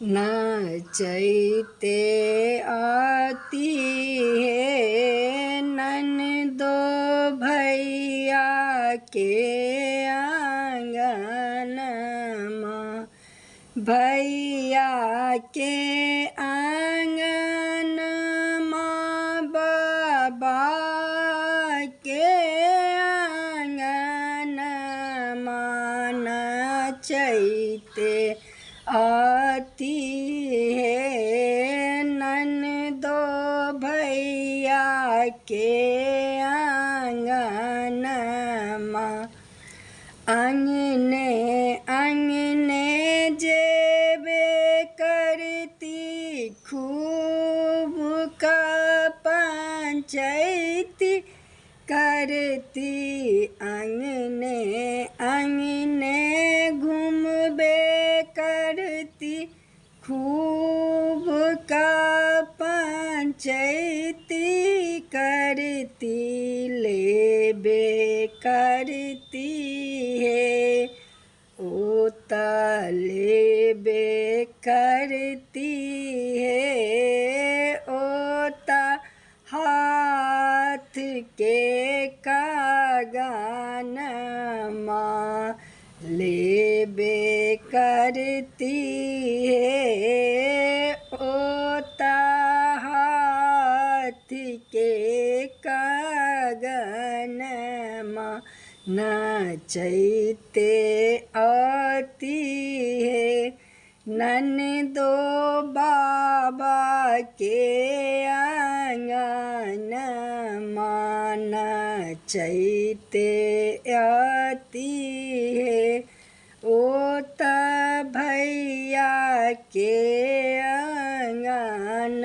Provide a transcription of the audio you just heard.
नाचते आती है ननदो भैया के आंगन माँ, भैया के आंगन माँ, बाबा के आंगन माँ, नाचते आती है ननदो भैया के आंगन माँ। अंगने अंगने जेबे करती खूब का पंचायती करती, अंगने अंगने घूमबे करती खूब का पंचायती करती, लेबे करती है ओता लेबे करती है ओता हाथ के कागन माँ, लेबे करती है ओता हाथ के कागन माँ, नाचते आती है ननदो बाबा के आंगन माँ, नाचते आती है ओता भैया के आंगन